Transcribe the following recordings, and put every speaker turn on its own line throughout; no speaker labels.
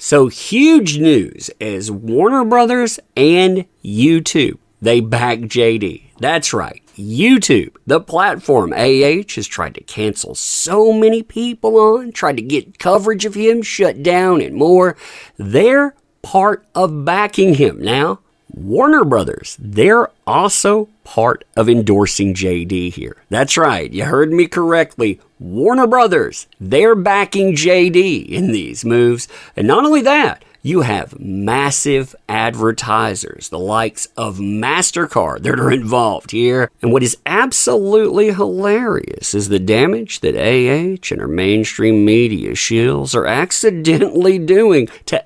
So huge news as Warner Brothers and YouTube, they back JD. That's right, YouTube, the platform has tried to cancel so many people on, tried to get coverage of him shut down and more. They're part of backing him now. Warner Brothers, they're also part of endorsing JD here. That's right, you heard me correctly. Warner Brothers, they're backing JD in these moves. And not only that, you have massive advertisers, the likes of MasterCard that are involved here. And what is absolutely hilarious is the damage that and our mainstream media shills are accidentally doing to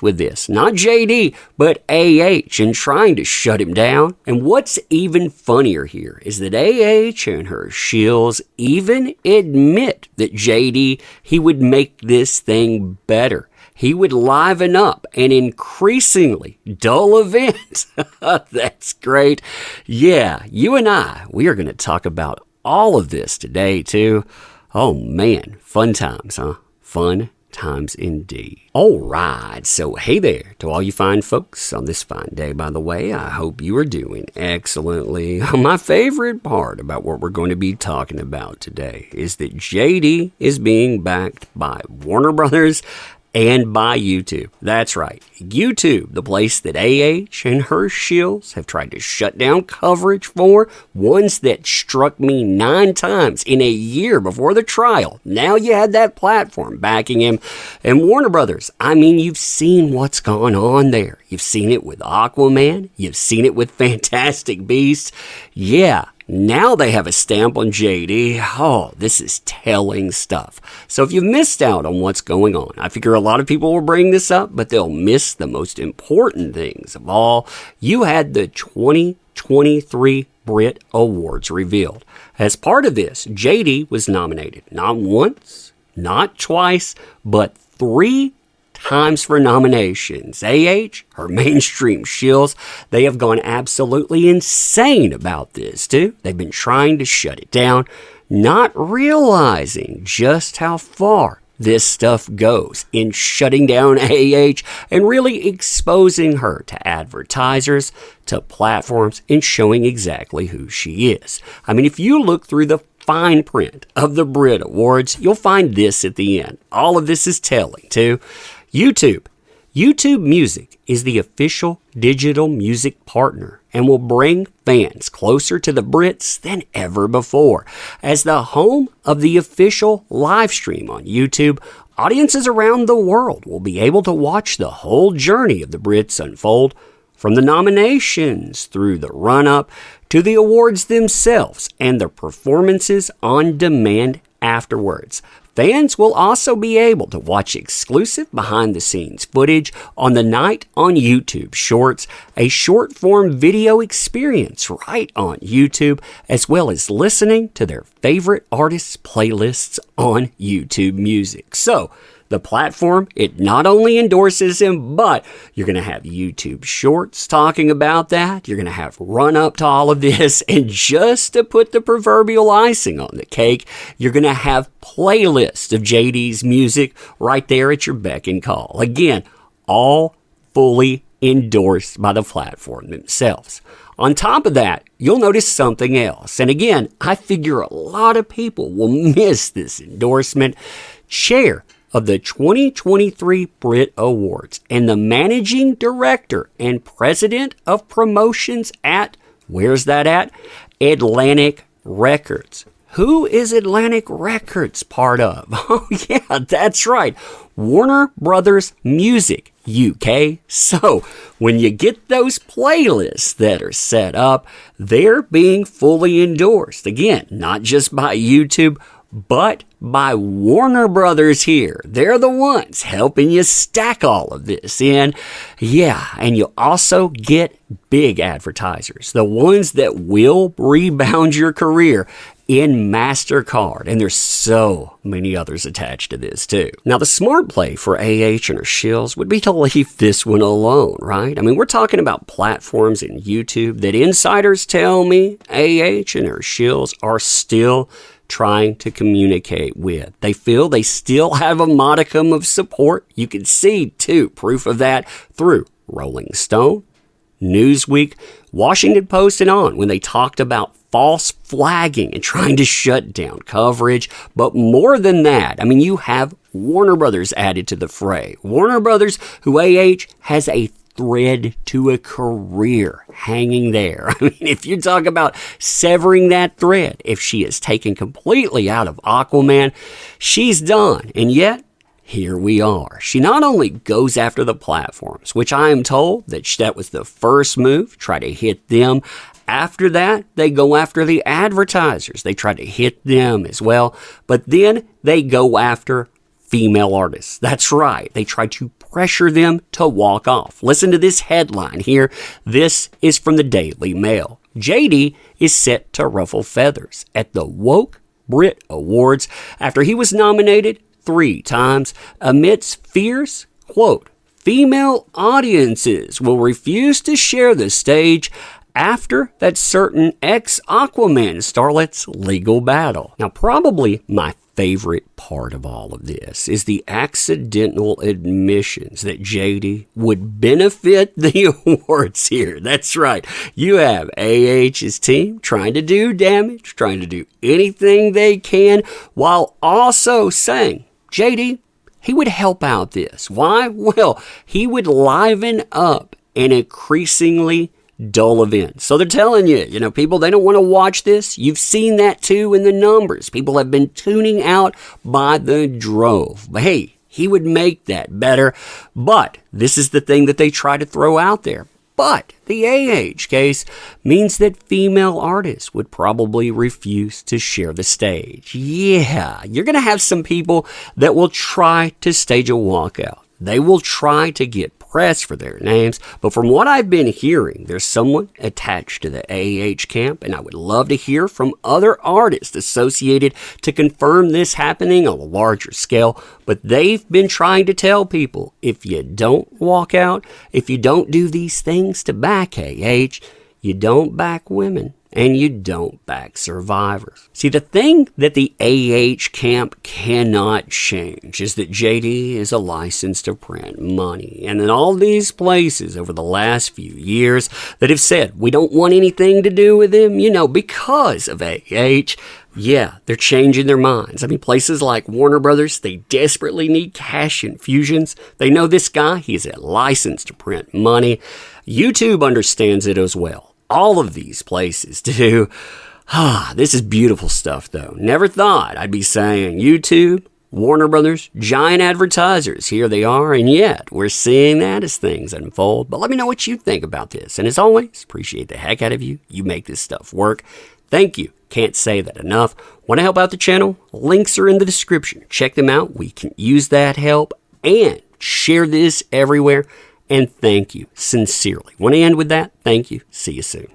with this. Not JD, but and trying to shut him down. And what's even funnier here is that and her shills even admit that JD, he would make this thing better. He would liven up an increasingly dull event. That's great. Yeah, you and we are going to talk about all of this today, too. Oh, man. Fun times, huh? Fun times indeed. All right. So, hey there to all you fine folks on this fine day, by the way. I hope you are doing excellently. My favorite part about what we're going to be talking about today is that JD is being backed by Warner Brothers and by YouTube. That's right, YouTube, the place that and her shills have tried to shut down coverage for, ones that struck me 9 times in a year before the trial. Now you had that platform backing him. And Warner Brothers, I mean, you've seen what's gone on there. You've seen it with Aquaman. You've seen it with Fantastic Beasts. Yeah. Now they have a stamp on JD. Oh, this is telling stuff. So if you've missed out on what's going on, I figure a lot of people will bring this up, but they'll miss the most important things of all. You had the 2023 Brit Awards revealed. As part of this, JD was nominated not once, not twice, but 3 times for nominations. her mainstream shills, they have gone absolutely insane about this too. They've been trying to shut it down, not realizing just how far this stuff goes in shutting down and really exposing her to advertisers, to platforms, and showing exactly who she is. I mean, if you look through the fine print of the Brit Awards, you'll find this at the end. All of this is telling, too. YouTube. YouTube Music is the official digital music partner and will bring fans closer to the Brits than ever before. As the home of the official live stream on YouTube, audiences around the world will be able to watch the whole journey of the Brits unfold, from the nominations through the run-up to the awards themselves and the performances on demand afterwards. Fans will also be able to watch exclusive behind-the-scenes footage on the Night on YouTube Shorts, a short-form video experience right on YouTube, as well as listening to their favorite artists' playlists on YouTube Music. So, the platform, it not only endorses him, but you're going to have YouTube Shorts talking about that. You're going to have run-up to all of this. And just to put the proverbial icing on the cake, you're going to have playlists of JD's music right there at your beck and call. Again, all fully endorsed by the platform themselves. On top of that, you'll notice something else. And again, I figure a lot of people will miss this endorsement. Chair of the 2023 Brit Awards and the managing director and president of promotions at, where's that at? Atlantic Records. Who is Atlantic Records part of? Oh yeah, that's right. Warner Brothers Music UK. So when you get those playlists that are set up, they're being fully endorsed. Again, not just by YouTube, but by Warner Brothers here. They're the ones helping you stack all of this in. Yeah, and you also get big advertisers, the ones that will rebound your career in MasterCard. And there's so many others attached to this too. Now, the smart play for and her shills would be to leave this one alone, right? I mean, we're talking about platforms in YouTube that insiders tell me and her shills are still trying to communicate with. They feel they still have a modicum of support. You can see, too, proof of that through Rolling Stone, Newsweek, Washington Post, and on when they talked about false flagging and trying to shut down coverage. But more than that, I mean, you have Warner Brothers added to the fray. Warner Brothers, who has a thread to a career hanging there. I mean, if you talk about severing that thread, if she is taken completely out of Aquaman, she's done. And yet, here we are. She not only goes after the platforms, which I am told that was the first move, try to hit them. After that, they go after the advertisers. They try to hit them as well. But then they go after female artists. That's right. They try to pressure them to walk off. Listen to this headline here. This is from the Daily Mail. JD is set to ruffle feathers at the woke Brit Awards after he was nominated 3 times amidst fears, quote, female audiences will refuse to share the stage after that certain ex-Aquaman starlet's legal battle. Now, probably my favorite part of all of this is the accidental admissions that JD would benefit the awards here. That's right. You have AH's team trying to do damage, trying to do anything they can, while also saying, JD, he would help out this. Why? Well, he would liven up an increasingly dull event. So they're telling you, people, they don't want to watch this. You've seen that too in the numbers. People have been tuning out by the drove. But hey, he would make that better. But this is the thing that they try to throw out there. But the case means that female artists would probably refuse to share the stage. Yeah, you're going to have some people that will try to stage a walkout. They will try to get press for their names, but from what I've been hearing, there's someone attached to the camp, and I would love to hear from other artists associated to confirm this happening on a larger scale. But they've been trying to tell people, if you don't walk out, if you don't do these things to back you don't back women. And you don't back survivors. See, the thing that the camp cannot change is that JD is a license to print money. And in all these places over the last few years that have said, we don't want anything to do with him, because of yeah, they're changing their minds. I mean, places like Warner Brothers, they desperately need cash infusions. They know this guy, he's a license to print money. YouTube understands it as well. All of these places do. This is beautiful stuff, though. Never thought I'd be saying YouTube, Warner Brothers, giant advertisers. Here they are, and yet we're seeing that as things unfold. But let me know what you think about this. And as always, appreciate the heck out of you. You make this stuff work. Thank you. Can't say that enough. Want to help out the channel? Links are in the description. Check them out. We can use that help. And share this everywhere. And thank you sincerely. Want to end with that? Thank you. See you soon.